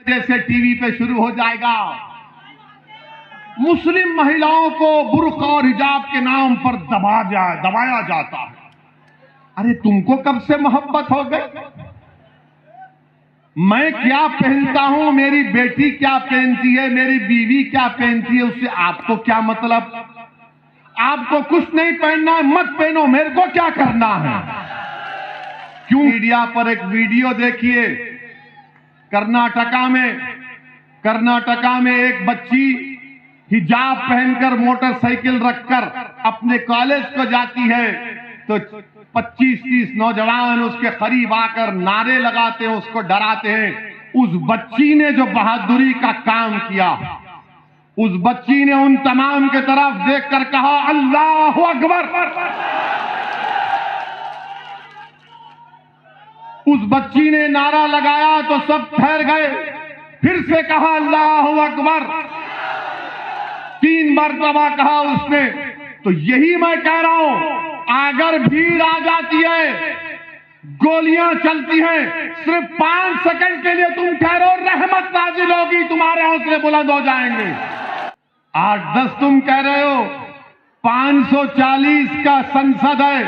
जैसे टीवी पे शुरू हो जाएगा। मुस्लिम महिलाओं को बुर्का और हिजाब के नाम पर दबाया जाता है। अरे तुमको कब से मोहब्बत हो गई? मैं क्या पहनता हूं, मेरी बेटी क्या पहनती है, मेरी बीवी क्या पहनती है, उससे आपको क्या मतलब? आपको कुछ नहीं पहनना है, मत पहनो, मेरे को क्या करना है? क्यों? मीडिया पर एक वीडियो देखिए, कर्नाटका में एक बच्ची हिजाब पहनकर मोटरसाइकिल रखकर अपने कॉलेज को जाती है तो 25-30 नौजवान उसके करीब आकर नारे लगाते हैं, उसको डराते हैं। उस बच्ची ने जो बहादुरी का काम किया, उस बच्ची ने उन तमाम के तरफ देखकर कहा, अल्लाह अकबर। उस बच्ची ने नारा लगाया तो सब ठहर गए, फिर से कहा अल्लाह अकबर, 3 मरतबा कहा उसने। तो यही मैं कह रहा हूं, अगर भीड़ आ जाती है, गोलियां चलती हैं, सिर्फ 5 सेकंड के लिए तुम ठहरो, रहमत नाजिल होगी, तुम्हारे हौसले बुलंद हो जाएंगे। 8-10 तुम कह रहे हो, 540 का संसद है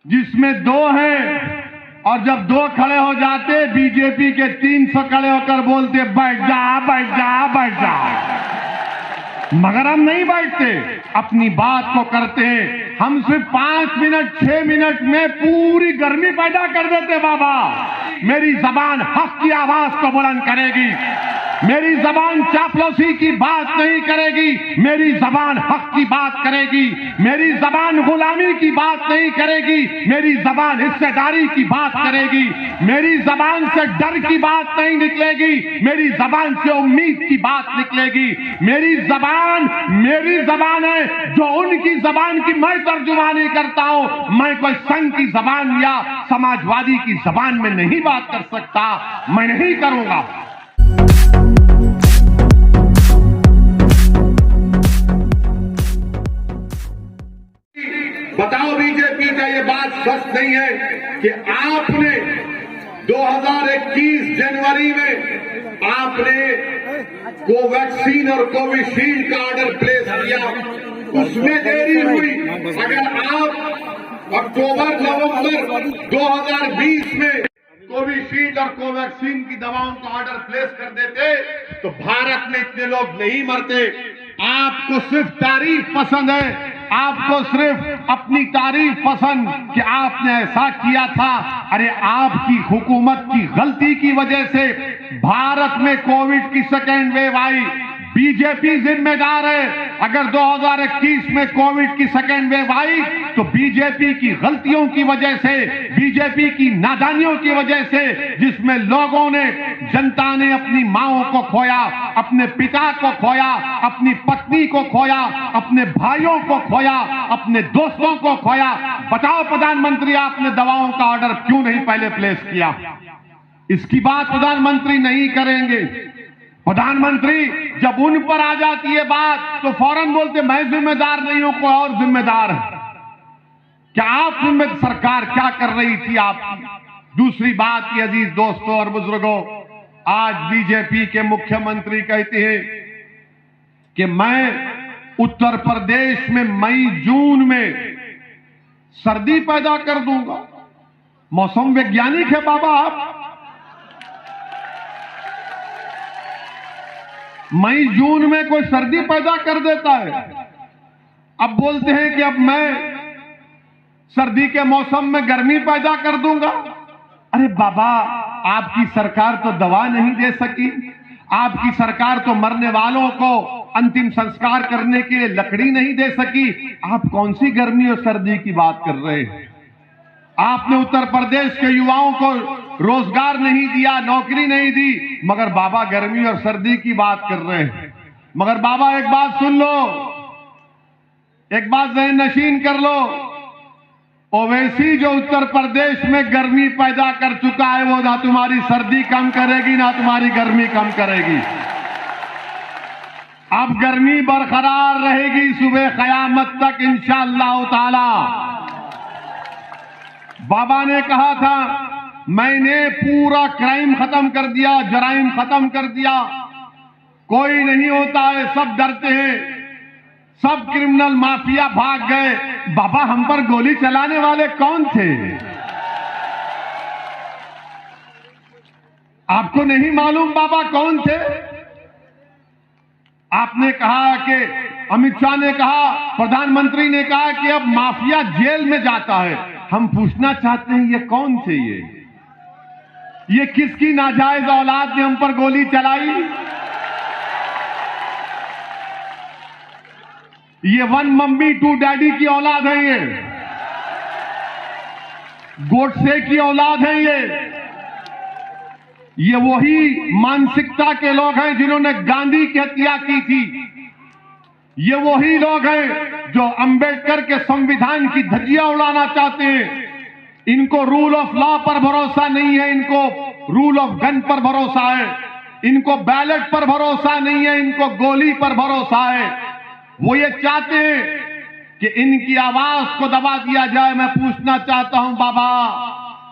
जिसमें 2 हैं, और जब 2 खड़े हो जाते बीजेपी के 300 खड़े होकर बोलते बैठ जा बैठ जा बैठ जा, मगर हम नहीं बैठते, अपनी बात को करते हैं। हम सिर्फ 5 मिनट 6 मिनट में पूरी गर्मी पैदा कर देते। बाबा, मेरी जबान हक की आवाज को बुलंद करेगी, मेरी जबान चापलूसी की बात नहीं करेगी, मेरी जबान हक की बात करेगी, मेरी जबान गुलामी की बात नहीं करेगी, मेरी जबान हिस्सेदारी की बात करेगी, मेरी जबान से डर की बात नहीं निकलेगी, मेरी जबान से उम्मीद की बात निकलेगी। मेरी जबान है जो उनकी जबान की मैं तर्जुमानी करता हूं। मैं कोई संघ की जबान या समाजवादी की जबान में नहीं बात कर सकता, मैं नहीं करूंगा। बताओ बीजेपी का ये बात सच नहीं है कि आपने 2021 जनवरी में आपने कोवैक्सीन और कोविशील्ड का ऑर्डर प्लेस किया, उसमें देरी हुई। अगर आप अक्टूबर नवंबर 2020 में कोविशील्ड और कोवैक्सीन की दवाओं का ऑर्डर प्लेस कर देते तो भारत में इतने लोग नहीं मरते। आपको सिर्फ तारीफ पसंद है, आपको सिर्फ अपनी तारीफ पसंद कि आपने ऐसा किया था। अरे आपकी हुकूमत की गलती की वजह से भारत में कोविड की सेकेंड वेव आई, बीजेपी जिम्मेदार है। अगर 2021 में कोविड की सेकेंड वेव आई तो बीजेपी की गलतियों की वजह से, बीजेपी की नादानियों की वजह से, जिसमें लोगों ने, जनता ने अपनी माओं को खोया, अपने पिता को खोया, अपनी पत्नी को खोया, अपने भाइयों को खोया, अपने दोस्तों को खोया। बताओ प्रधानमंत्री, आपने दवाओं का ऑर्डर क्यों नहीं पहले प्लेस किया? इसकी बात प्रधानमंत्री नहीं करेंगे। प्रधानमंत्री जब उन पर आ जाती है बात तो फौरन बोलते मैं जिम्मेदार नहीं हूं, कोई और जिम्मेदार है। क्या आप सरकार क्या कर रही थी आपकी? दूसरी बात ये अजीज दोस्तों और बुजुर्गों, आज बीजेपी के मुख्यमंत्री कहते हैं कि मैं उत्तर प्रदेश में मई जून में सर्दी पैदा कर दूंगा। मौसम वैज्ञानिक है बाबा आप। मई जून में कोई सर्दी पैदा कर देता है, अब बोलते हैं कि अब मैं सर्दी के मौसम में गर्मी पैदा कर दूंगा। अरे बाबा, आपकी सरकार तो दवा नहीं दे सकी, आपकी सरकार तो मरने वालों को अंतिम संस्कार करने के लिए लकड़ी नहीं दे सकी, आप कौन सी गर्मी और सर्दी की बात कर रहे हैं? आपने उत्तर प्रदेश के युवाओं को रोजगार नहीं दिया, नौकरी नहीं दी, मगर बाबा गर्मी और सर्दी की बात कर रहे हैं। मगर बाबा एक बात सुन लो, एक बात ज़हन नशीन कर लो, ओवैसी जो उत्तर प्रदेश में गर्मी पैदा कर चुका है वो ना तुम्हारी सर्दी कम करेगी ना तुम्हारी गर्मी कम करेगी। अब गर्मी बरकरार रहेगी सुबह क़यामत तक इंशाअल्लाह ताला। बाबा ने कहा था मैंने पूरा क्राइम खत्म कर दिया, जराइम खत्म कर दिया, कोई नहीं होता है, सब डरते हैं, सब क्रिमिनल माफिया भाग गए। बाबा, हम पर गोली चलाने वाले कौन थे? आपको नहीं मालूम बाबा कौन थे? आपने कहा कि अमित शाह ने कहा, प्रधानमंत्री ने कहा कि अब माफिया जेल में जाता है। हम पूछना चाहते हैं, ये कौन थे? ये किसकी नाजायज औलाद ने हम पर गोली चलाई? ये वन मम्मी टू डैडी की औलाद है, ये गोडसे की औलाद है, ये वही मानसिकता के लोग हैं जिन्होंने गांधी की हत्या की थी। ये वही लोग हैं जो अंबेडकर के संविधान की धज्जियां उड़ाना चाहते हैं। इनको रूल ऑफ लॉ पर भरोसा नहीं है, इनको रूल ऑफ गन पर भरोसा है, इनको बैलेट पर भरोसा नहीं है, इनको गोली पर भरोसा है। वो ये चाहते हैं कि इनकी आवाज को दबा दिया जाए। मैं पूछना चाहता हूं बाबा,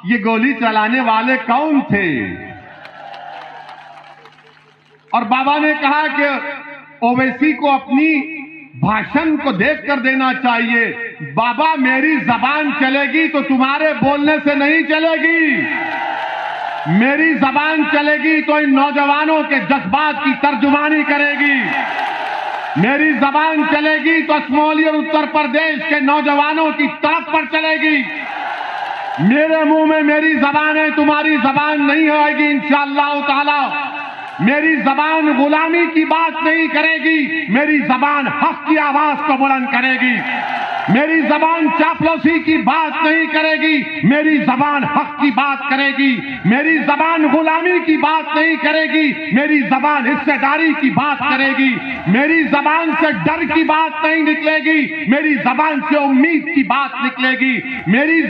ये गोली चलाने वाले कौन थे? और बाबा ने कहा कि ओवैसी को अपनी भाषण को देख कर देना चाहिए। बाबा, मेरी जबान चलेगी तो तुम्हारे बोलने से नहीं चलेगी। मेरी जबान चलेगी तो इन नौजवानों के जज्बात की तर्जुमानी करेगी। मेरी जबान चलेगी तो असमौली और उत्तर प्रदेश के नौजवानों की तरफ पर चलेगी। मेरे मुंह में मेरी जबान है, तुम्हारी जबान नहीं आएगी इंशाअल्लाह ताला। मेरी जबान गुलामी की बात नहीं करेगी, मेरी जबान हक की आवाज को बुलंद करेगी। मेरी जबान चापलूसी की बात नहीं करेगी, मेरी जबान हक की बात करेगी। मेरी जबान गुलामी की बात नहीं करेगी, मेरी जबान हिस्सेदारी की बात करेगी। मेरी जबान से डर की बात नहीं निकलेगी, मेरी जबान से उम्मीद की बात निकलेगी। मेरी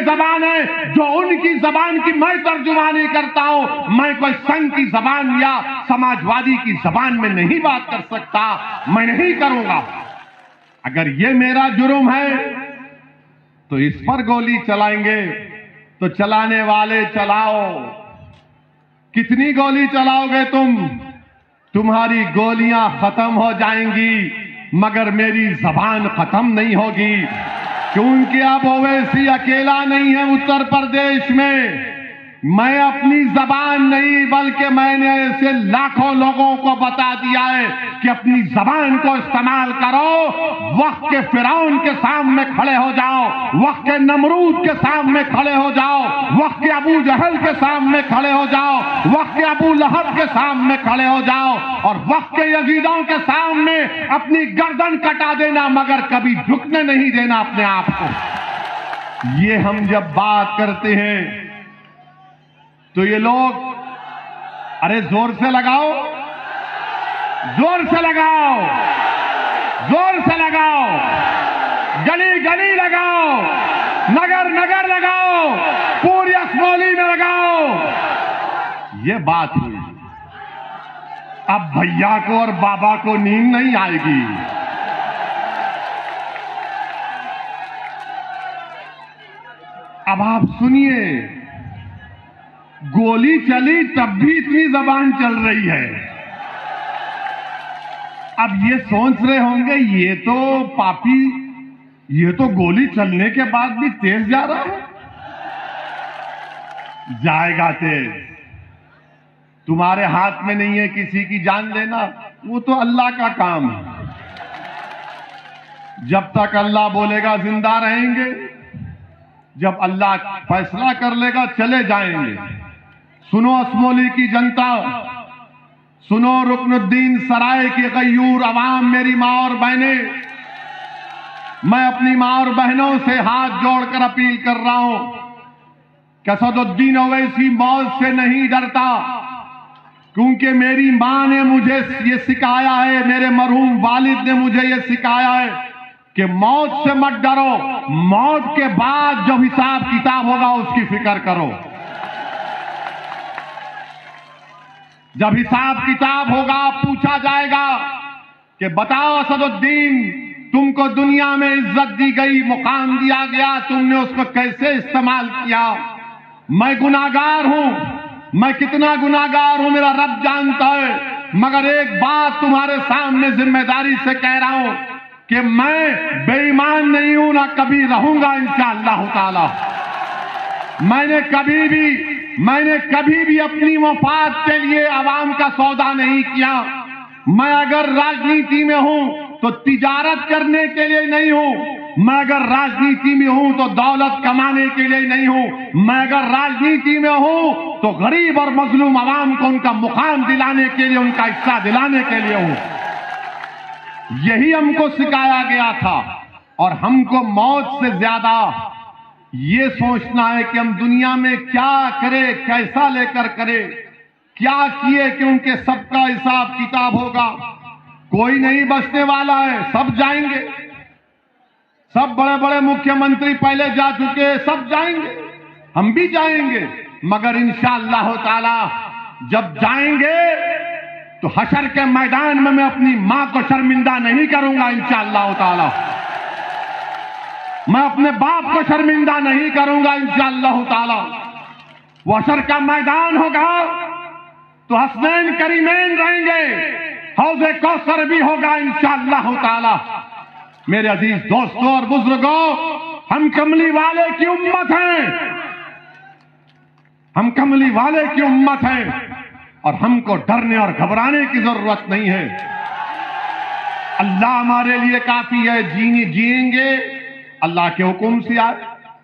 जबान है जो उनकी जबान की मैं तर्जुमानी करता हूं। मैं कोई संघ की जबान या समाजवादी की जबान में नहीं बात कर सकता, मैं नहीं करूंगा। अगर ये मेरा जुर्म है तो इस पर गोली चलाएंगे तो चलाने वाले चलाओ। कितनी गोली चलाओगे तुम? तुम्हारी गोलियां खत्म हो जाएंगी मगर मेरी जबान खत्म नहीं होगी। क्योंकि अब ओवैसी अकेला नहीं है उत्तर प्रदेश में। मैं अपनी जबान नहीं बल्कि मैंने ऐसे लाखों लोगों को बता दिया है कि अपनी जबान को इस्तेमाल करो। वक्त के फिरौन के सामने खड़े हो जाओ, वक्त के नमरूद के सामने खड़े हो जाओ, वक्त के अबू जहल के सामने खड़े हो जाओ, वक्त के अबू लहब के सामने खड़े हो जाओ और वक्त के यजीदों के सामने अपनी गर्दन कटा देना मगर कभी झुकने नहीं देना अपने आप को। ये हम जब बात करते हैं तो ये लोग, अरे जोर से लगाओ, जोर से लगाओ, जोर से लगाओ, गली गली लगाओ, नगर नगर लगाओ, पूरी असमौली में लगाओ। ये बात हुई। अब भैया को और बाबा को नींद नहीं आएगी। अब आप सुनिए, गोली चली तब भी इतनी जबान चल रही है। अब ये सोच रहे होंगे ये तो पापी, ये तो गोली चलने के बाद भी तेज जा रहा है। जाएगा तेज, तुम्हारे हाथ में नहीं है किसी की जान लेना, वो तो अल्लाह का काम है। जब तक अल्लाह बोलेगा जिंदा रहेंगे, जब अल्लाह फैसला कर लेगा चले जाएंगे। सुनो असमौली की जनता, सुनो रुकनुद्दीन सराय की गयूर अवाम, मेरी माँ और बहनें, मैं अपनी माँ और बहनों से हाथ जोड़कर अपील कर रहा हूं कि असदुद्दीन ओवैसी मौत से नहीं डरता, क्योंकि मेरी माँ ने मुझे ये सिखाया है, मेरे मरहूम वालिद ने मुझे ये सिखाया है कि मौत से मत डरो, मौत के बाद जब हिसाब किताब होगा उसकी फिक्र करो। जब हिसाब किताब होगा पूछा जाएगा कि बताओ असदुद्दीन, तुमको दुनिया में इज्जत दी गई, मुकाम दिया गया, तुमने उसको कैसे इस्तेमाल किया? मैं गुनाहगार हूं, मैं कितना गुनाहगार हूं मेरा रब जानता है, मगर एक बात तुम्हारे सामने जिम्मेदारी से कह रहा हूं कि मैं बेईमान नहीं हूं, ना कभी रहूंगा इंशाअल्लाह ताला। मैंने कभी भी अपनी मफाद के लिए आवाम का सौदा नहीं किया। मैं अगर राजनीति में हूं तो तिजारत करने के लिए नहीं हूं। मैं अगर राजनीति में हूं तो दौलत कमाने के लिए नहीं हूं। मैं अगर राजनीति में हूं तो गरीब और मजलूम आवाम को उनका मुकाम दिलाने के लिए, उनका हिस्सा दिलाने के लिए हूं। यही हमको सिखाया गया था। और हमको मौत से ज्यादा ये सोचना है कि हम दुनिया में क्या करें, कैसा लेकर करें, क्या किए, क्योंकि सबका हिसाब किताब होगा। कोई नहीं बचने वाला है, सब जाएंगे। सब बड़े बड़े मुख्यमंत्री पहले जा चुके, सब जाएंगे, हम भी जाएंगे। मगर इंशाअल्लाह ताला जब जाएंगे तो हशर के मैदान में मैं अपनी मां को शर्मिंदा नहीं करूंगा इंशाअल्लाह ताला। मैं अपने बाप को शर्मिंदा नहीं करूंगा इंशाअल्लाह ताला। वो हशर का मैदान होगा तो हसनैन करीमैन रहेंगे, हौज़े कौसर भी होगा इंशाअल्लाह ताला। मेरे अजीज दोस्तों और बुजुर्गों, हम कमली वाले की उम्मत हैं, हम कमली वाले की उम्मत हैं और हमको डरने और घबराने की जरूरत नहीं है। अल्लाह हमारे लिए काफी है। जिएंगे अल्लाह के हुक्म से। आए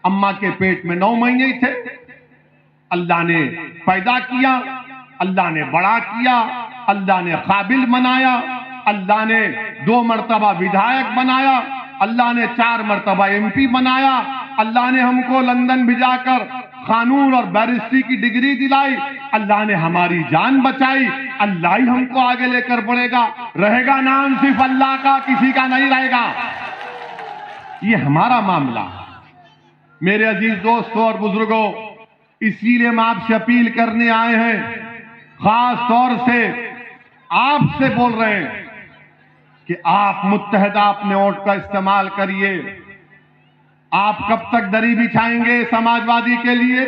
अम्मा के पेट में 9 महीने थे, अल्लाह ने पैदा किया, अल्लाह ने बड़ा किया, अल्लाह ने काबिल बनाया, अल्लाह ने 2 मर्तबा विधायक बनाया, अल्लाह ने 4 मर्तबा MP बनाया, अल्लाह ने हमको लंदन भिजाकर कानून और बैरिस्ट्री की डिग्री दिलाई, अल्लाह ने हमारी जान बचाई। अल्लाह ही हमको आगे लेकर बढ़ेगा। रहेगा नाम सिर्फ अल्लाह का, किसी का नहीं रहेगा। ये हमारा मामला। मेरे अजीज दोस्तों और बुजुर्गों, इसीलिए हम आपसे अपील करने आए हैं, खास तौर से आपसे बोल रहे हैं कि आप मुत्तहदा अपने वोट का इस्तेमाल करिए। आप कब तक दरी बिछाएंगे समाजवादी के लिए?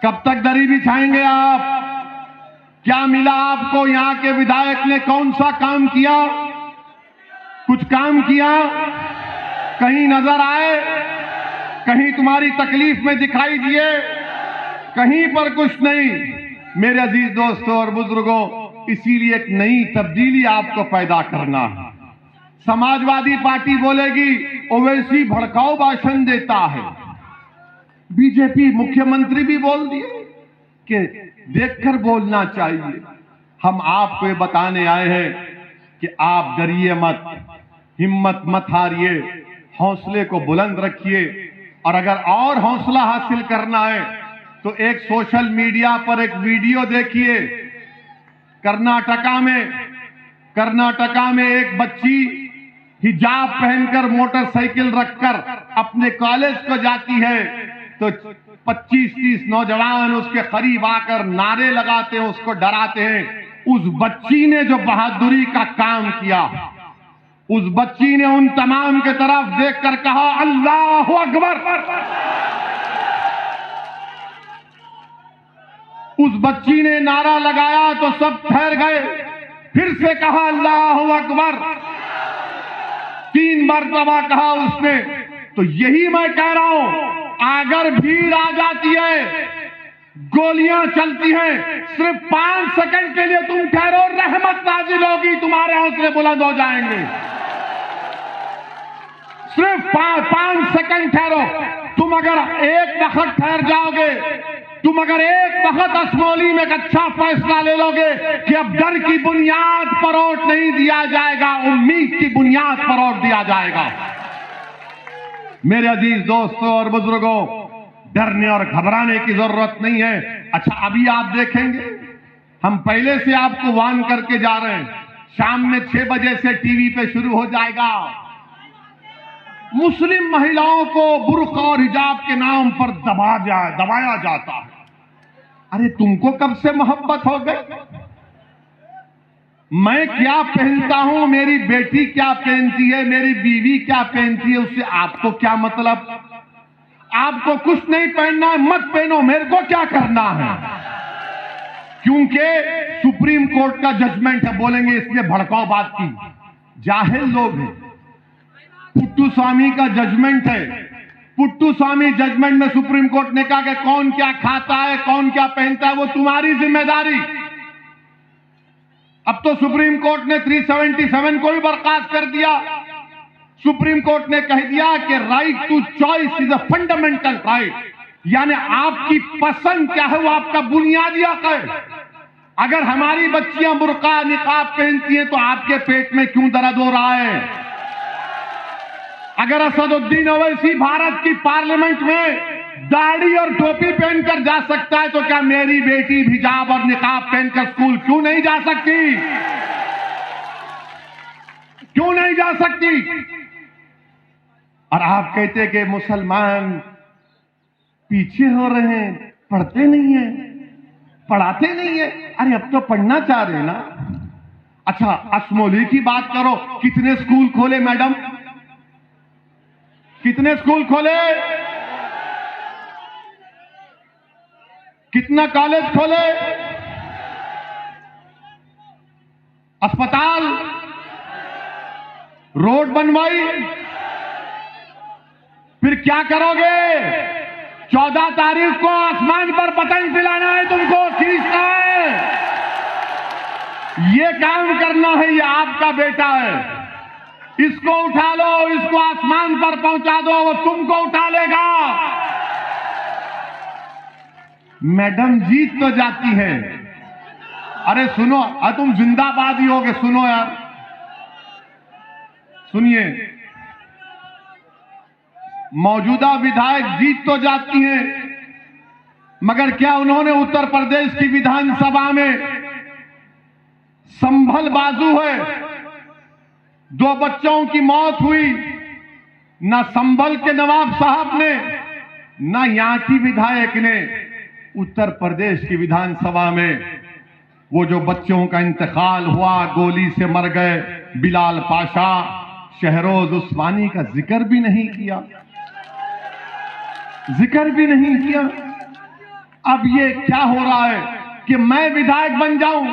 कब तक दरी बिछाएंगे आप? क्या मिला आपको? यहां के विधायक ने कौन सा काम किया? कुछ काम किया? कहीं नजर आए? कहीं तुम्हारी तकलीफ में दिखाई दिए? कहीं पर कुछ नहीं। मेरे अजीज दोस्तों और बुजुर्गों, इसीलिए एक नई तब्दीली आपको पैदा करना है। समाजवादी पार्टी बोलेगी ओवैसी भड़काऊ भाषण देता है। बीजेपी मुख्यमंत्री भी बोल दिए कि देखकर बोलना चाहिए। हम आपको ये बताने आए हैं कि आप डरिए मत, हिम्मत मत हारिए, हौसले को बुलंद रखिए। और अगर और हौसला हासिल करना है तो एक सोशल मीडिया पर एक वीडियो देखिए। कर्नाटका में एक बच्ची हिजाब पहनकर मोटरसाइकिल रखकर अपने कॉलेज को जाती है तो 25-30 नौजवान उसके करीब आकर नारे लगाते हैं, उसको डराते हैं। उस बच्ची ने जो बहादुरी का काम किया, उस बच्ची ने उन तमाम के तरफ देखकर कहा अल्लाह अकबर। उस बच्ची ने नारा लगाया तो सब ठहर गए। फिर से कहा अल्लाह अकबर। 3 मरतबा कहा उसने। तो यही मैं कह रहा हूं, अगर भीड़ आ जाती है, गोलियां चलती हैं, सिर्फ 5 सेकंड के लिए तुम ठहरो, रहमत नाजिल होगी, तुम्हारे हौसले बुलंद हो जाएंगे। सिर्फ 5 सेकंड ठहरो। तुम अगर एक वक्त ठहर जाओगे, तुम अगर एक वक्त असमौली में एक अच्छा फैसला ले लोगे कि अब डर की बुनियाद पर वोट नहीं दिया जाएगा, उम्मीद की बुनियाद पर वोट दिया जाएगा। मेरे अजीज दोस्तों और बुजुर्गों, डरने और घबराने की जरूरत नहीं है। अच्छा, अभी आप देखेंगे, हम पहले से आपको वार्न करके जा रहे हैं, शाम में 6 बजे से टीवी पे शुरू हो जाएगा। मुस्लिम महिलाओं को बुर्का और हिजाब के नाम पर दबाया जाता है। अरे तुमको कब से मोहब्बत हो गई? मैं क्या पहनता हूं, मेरी बेटी क्या पहनती है, मेरी बीवी क्या पहनती है, उससे आपको क्या मतलब? आपको कुछ नहीं पहनना है, मत पहनो, मेरे को क्या करना है? क्योंकि सुप्रीम कोर्ट का जजमेंट है। बोलेंगे इसलिए भड़काऊ बात की, जाहिल लोग हैं। पुट्टू स्वामी का जजमेंट है। पुट्टू स्वामी जजमेंट में सुप्रीम कोर्ट ने कहा कि कौन क्या खाता है, कौन क्या पहनता है, वो तुम्हारी जिम्मेदारी। अब तो सुप्रीम कोर्ट ने 377 को भी बर्खास्त कर दिया। सुप्रीम कोर्ट ने कह दिया कि right to choice is a fundamental right, यानी आपकी पसंद क्या है वो आपका बुनियादी हक है। अगर हमारी बच्चियां बुर्का निकाब पहनती हैं तो आपके पेट में क्यों दर्द हो रहा है? अगर असदुद्दीन ओवैसी भारत की पार्लियामेंट में दाढ़ी और टोपी पहनकर जा सकता है तो क्या मेरी बेटी हिजाब और निकाब पहनकर स्कूल क्यों नहीं जा सकती? क्यों नहीं जा सकती? और आप कहते कि मुसलमान पीछे हो रहे हैं, पढ़ते नहीं है, पढ़ाते नहीं है। अरे अब तो पढ़ना चाह रहे हैं ना। अच्छा, असमोली की बात करो, कितने स्कूल खोले मैडम? कितने स्कूल खोले? कितना कॉलेज खोले? अस्पताल, रोड बनवाई। फिर क्या करोगे? 14 तारीख को आसमान पर पतंग पिलाना है तुमको, खींचना है, ये काम करना है। ये आपका बेटा है, इसको उठा लो, इसको आसमान पर पहुंचा दो, वो तुमको उठा लेगा। मैडम जीत तो जाती है। अरे सुनो, तुम जिंदाबाद ही होगे। सुनो यार, सुनिए, मौजूदा विधायक जीत तो जाती हैं, मगर क्या उन्होंने उत्तर प्रदेश की विधानसभा में संभल बाजू है, 2 बच्चों की मौत हुई, ना संभल के नवाब साहब ने, ना यहां की विधायक ने उत्तर प्रदेश की विधानसभा में वो जो बच्चों का इंतकाल हुआ, गोली से मर गए, बिलाल पाशा, शहरोज उस्मानी का जिक्र भी नहीं किया, जिक्र भी नहीं किया। अब ये क्या हो रहा है कि मैं विधायक बन जाऊं?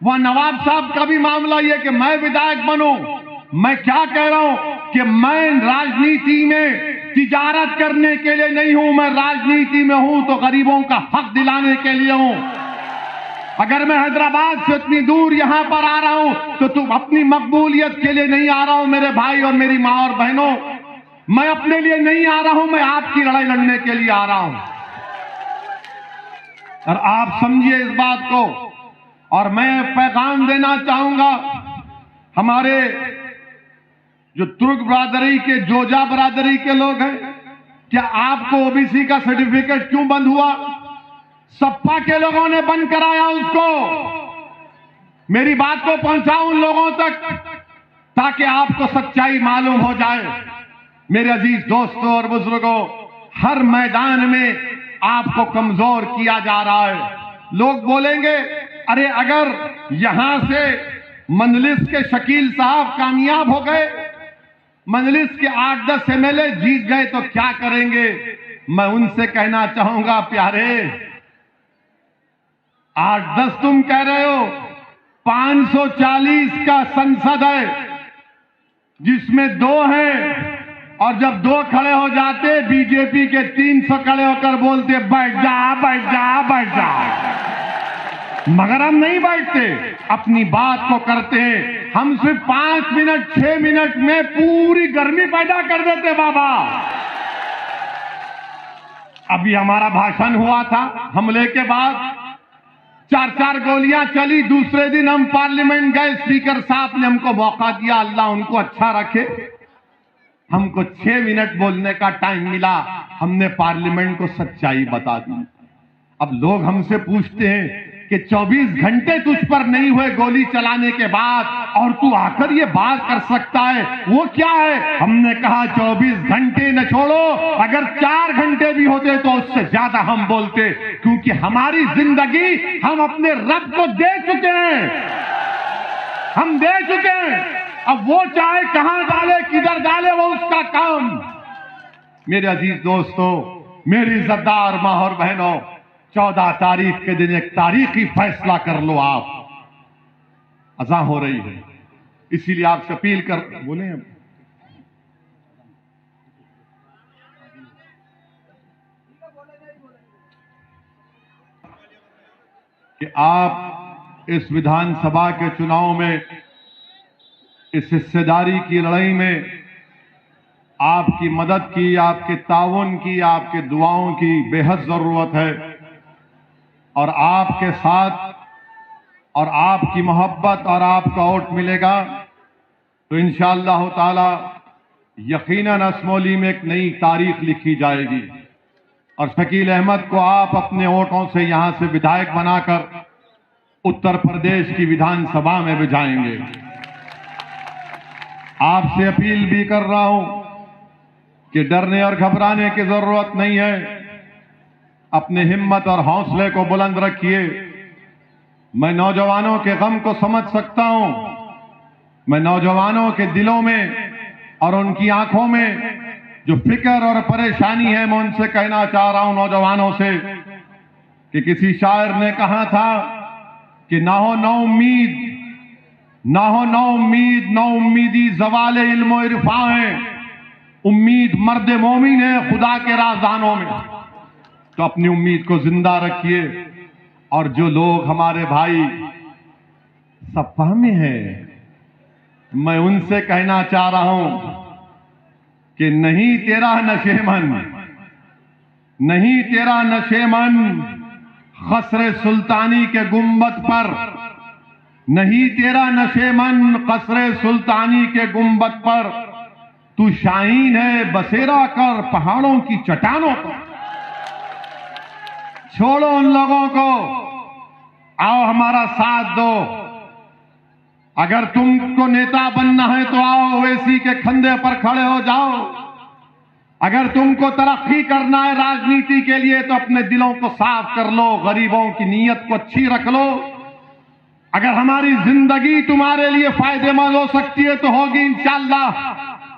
वह नवाब साहब का भी मामला यह कि मैं विधायक बनूं। मैं क्या कह रहा हूं कि मैं राजनीति में तिजारत करने के लिए नहीं हूं, मैं राजनीति में हूं तो गरीबों का हक दिलाने के लिए हूं। अगर मैं हैदराबाद से इतनी दूर यहां पर आ रहा हूं तो तुम अपनी मकबूलियत के लिए नहीं आ रहा हूं मेरे भाई और मेरी मां और बहनों, मैं अपने लिए नहीं आ रहा हूं, मैं आपकी लड़ाई लड़ने के लिए आ रहा हूं। और आप समझिए इस बात को। और मैं पैगाम देना चाहूंगा हमारे जो तुर्क बरादरी के, जोजा बरादरी के लोग हैं, क्या आपको ओबीसी का सर्टिफिकेट क्यों बंद हुआ? सपा के लोगों ने बंद कराया उसको। मेरी बात को पहुंचाओ उन लोगों तक ताकि आपको सच्चाई मालूम हो जाए। मेरे अजीज दोस्तों और बुजुर्गों, हर मैदान में आपको कमजोर किया जा रहा है। लोग बोलेंगे अरे अगर यहां से मंजलिस के शकील साहब कामयाब हो गए, मंजलिस के 8-10 एमएलए जीत गए तो क्या करेंगे? मैं उनसे कहना चाहूंगा, प्यारे 8-10 तुम कह रहे हो, 540 का संसद है जिसमें 2 हैं, और जब 2 खड़े हो जाते बीजेपी के 300 खड़े होकर बोलते बैठ जा बैठ जा बैठ जा, मगर हम नहीं बैठते, अपनी बात को करते हैं। हम सिर्फ 5 मिनट 6 मिनट में पूरी गर्मी पैदा कर देते बाबा। अभी हमारा भाषण हुआ था, हमले के बाद 4-4 गोलियां चली, दूसरे दिन हम पार्लियामेंट गए, स्पीकर साहब ने हमको मौका दिया, अल्लाह उनको अच्छा रखे, हमको 6 मिनट बोलने का टाइम मिला, हमने पार्लियामेंट को सच्चाई बता दी। अब लोग हमसे पूछते हैं कि 24 घंटे तुझ पर नहीं हुए गोली चलाने के बाद और तू आकर ये बात कर सकता है, वो क्या है? हमने कहा 24 घंटे न छोड़ो, अगर 4 घंटे भी होते तो उससे ज्यादा हम बोलते, क्योंकि हमारी जिंदगी हम अपने रब को दे चुके हैं, हम दे चुके हैं। अब वो चाहे कहां डाले किधर डाले वो उसका काम। मेरे अजीज दोस्तों, मेरी इज्जतदार माँ और बहनों, 14 तारीख के दिन एक तारीखी फैसला कर लो। आप अज़ां हो रही है, इसीलिए आपसे अपील कर बोले कि आप इस विधानसभा के चुनाव में, इस हिस्सेदारी की लड़ाई में आपकी मदद की, आपके ताउन की, आपके दुआओं की बेहद जरूरत है। और आपके साथ और आपकी मोहब्बत और आपका वोट मिलेगा तो इंशाअल्लाह ताला यकीनन असमौली में एक नई तारीख लिखी जाएगी और शकील अहमद को आप अपने वोटों से यहां से विधायक बनाकर उत्तर प्रदेश की विधानसभा में भिजाएंगे। आपसे अपील भी कर रहा हूं कि डरने और घबराने की जरूरत नहीं है। अपने हिम्मत और हौसले को बुलंद रखिए। मैं नौजवानों के गम को समझ सकता हूं। मैं नौजवानों के दिलों में और उनकी आंखों में जो फिक्र और परेशानी है, मैं उनसे कहना चाह रहा हूं नौजवानों से कि किसी शायर ने कहा था कि ना हो नो उम्मीद, ना हो नो उम्मीद, नो उम्मीदी ज़वाले इल्म इरफा है। उम्मीद मर्द मोमिन है खुदा के राज़दानों में। तो अपनी उम्मीद को जिंदा रखिए। और जो लोग हमारे भाई सपा में हैं, मैं उनसे कहना चाह रहा हूं कि नहीं तेरा नशेमन, नहीं तेरा नशेमन खसरे सुल्तानी के गुंबद पर, नहीं तेरा नशेमन कसरे सुल्तानी के गुंबद पर। तू शाहीन है बसेरा कर पहाड़ों की चट्टानों पर। छोड़ो उन लोगों को, आओ हमारा साथ दो। अगर तुमको नेता बनना है तो आओ ओवैसी के कंधे पर खड़े हो जाओ। अगर तुमको तरक्की करना है राजनीति के लिए तो अपने दिलों को साफ कर लो, गरीबों की नीयत को अच्छी रख लो। अगर हमारी जिंदगी तुम्हारे लिए फायदेमंद हो सकती है तो होगी इंशाअल्लाह,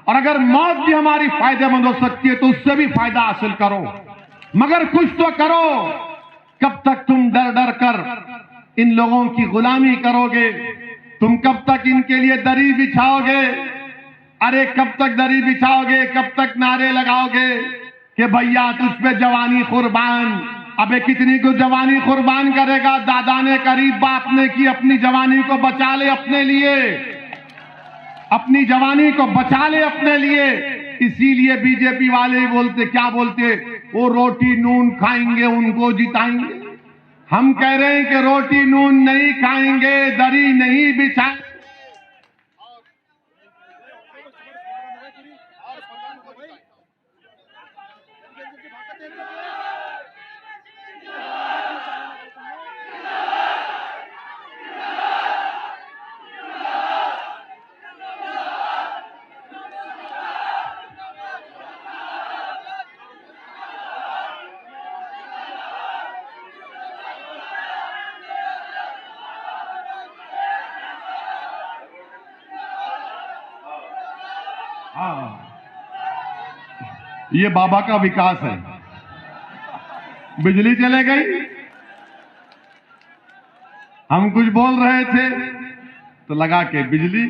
और अगर मौत भी हमारी फायदेमंद हो सकती है तो उससे भी फायदा हासिल करो, मगर कुछ तो करो। कब तक तुम डर डर कर इन लोगों की गुलामी करोगे? तुम कब तक इनके लिए दरी बिछाओगे? अरे कब तक दरी बिछाओगे? कब तक नारे लगाओगे कि भैया तुझ पे जवानी कुर्बान? अबे कितनी को जवानी कुर्बान करेगा? दादा ने करीब बाप ने की, अपनी जवानी को बचा ले अपने लिए, अपनी जवानी को बचा ले अपने लिए। इसीलिए बीजेपी वाले ही बोलते, क्या बोलते, वो रोटी नून खाएंगे उनको जिताएंगे। हम कह रहे हैं कि रोटी नून नहीं खाएंगे, दरी नहीं बिछाएंगे। ये बाबा का विकास है। बिजली चले गई, हम कुछ बोल रहे थे तो लगा के बिजली।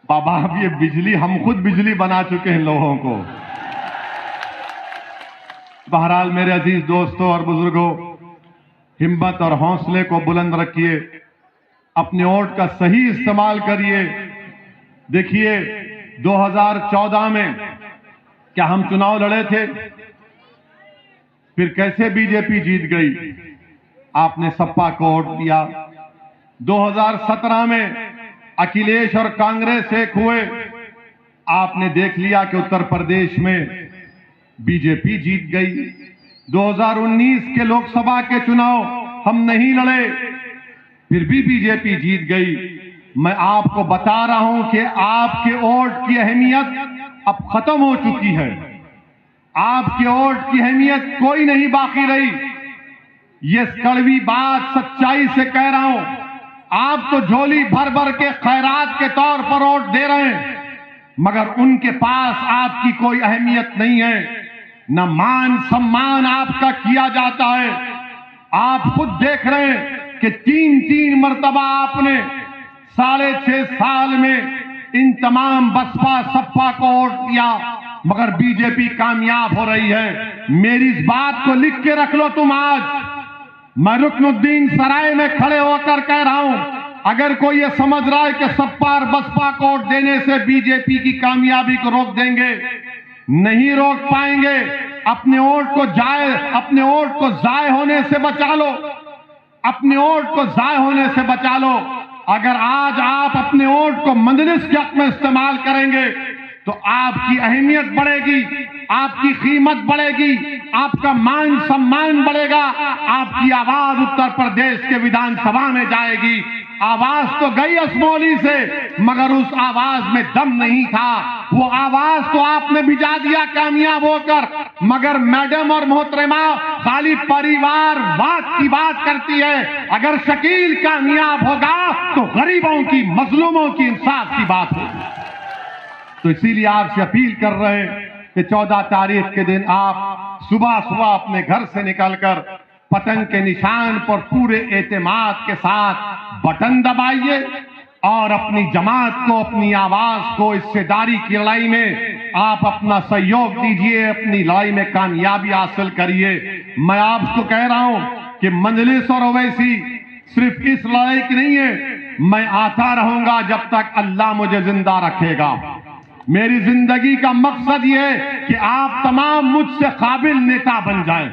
बाबा अब ये बिजली, हम खुद बिजली बना चुके हैं लोगों को। बहरहाल मेरे अजीज दोस्तों और बुजुर्गों, हिम्मत और हौसले को बुलंद रखिए। अपने वोट का सही इस्तेमाल करिए। देखिए 2014 में क्या हम चुनाव लड़े थे, फिर कैसे बीजेपी जीत गई? आपने सपा को वोट दिया। 2017 में अखिलेश और कांग्रेस एक हुए, आपने देख लिया कि उत्तर प्रदेश में बीजेपी जीत गई। 2019 के लोकसभा के चुनाव हम नहीं लड़े, फिर भी बीजेपी जीत गई। मैं आपको बता रहा हूं कि आपके वोट की अहमियत अब खत्म हो चुकी है। आपके वोट की अहमियत कोई नहीं बाकी रही। ये कड़वी बात सच्चाई से कह रहा हूं। आप तो झोली भर भर के खैरात के तौर पर वोट दे रहे हैं, मगर उनके पास आपकी कोई अहमियत नहीं है, न मान सम्मान आपका किया जाता है। आप खुद देख रहे हैं कि 3 मर्तबा आपने 6.5 साल में इन तमाम बसपा सपा को वोट दिया, मगर बीजेपी कामयाब हो रही है। मेरी इस बात को लिख के रख लो तुम। आज मैं रुकनुद्दीन सराय में खड़े होकर कह रहा हूं, अगर कोई ये समझ रहा है कि सपा और बसपा को वोट देने से बीजेपी की कामयाबी को रोक देंगे, नहीं रोक पाएंगे। अपने वोट को जाय होने से बचा लो, अपने वोट को जाय होने से बचा लो। अगर आज आप अपने वोट को मजलिस के हक में इस्तेमाल करेंगे तो आपकी अहमियत बढ़ेगी, आपकी कीमत बढ़ेगी, आपका मान सम्मान बढ़ेगा, आपकी आवाज उत्तर प्रदेश के विधानसभा में जाएगी। आवाज तो गई असमौली से, मगर उस आवाज में दम नहीं था। वो आवाज तो आपने भिजा दिया कामयाब होकर, मगर मैडम और मोहतरमा खाली परिवारवाद की बात करती है। अगर शकील कामयाब होगा तो गरीबों की, मजलूमों की इंसाफ की बात होगी। तो इसीलिए आपसे अपील कर रहे हैं कि 14 तारीख के दिन आप सुबह सुबह अपने घर से निकलकर पतंग के निशान पर पूरे एतमाद के साथ बटन दबाइए और अपनी जमात को, अपनी आवाज को हिस्सेदारी की लड़ाई में आप अपना सहयोग दीजिए, अपनी लड़ाई में कामयाबी हासिल करिए। मैं आपको कह रहा हूं कि मजलिस और ओवैसी सिर्फ इस लड़ाई की नहीं है, मैं आता रहूंगा जब तक अल्लाह मुझे जिंदा रखेगा। मेरी जिंदगी का मकसद यह है कि आप तमाम मुझसे काबिल नेता बन जाएं।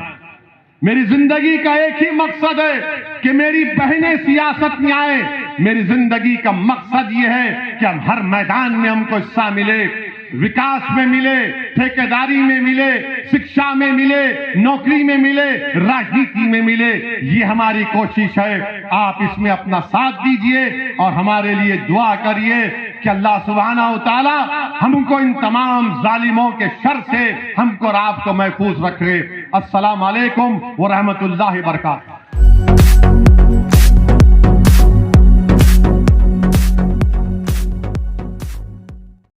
मेरी जिंदगी का एक ही मकसद है कि मेरी बहनें सियासत में आए। मेरी जिंदगी का मकसद यह है कि हम हर मैदान में हमको हिस्सा मिले, विकास में मिले, ठेकेदारी में मिले, शिक्षा में मिले, नौकरी में मिले, राजनीति में मिले। ये हमारी कोशिश है। आप इसमें अपना साथ दीजिए और हमारे लिए दुआ करिए कि अल्लाह सुब्हानहू तआला हमको इन तमाम जालिमों के शर से हमको और आपको महफूज रखे। अस्सलाम वालेकुम व रहमतुल्लाहि व बरकातहू।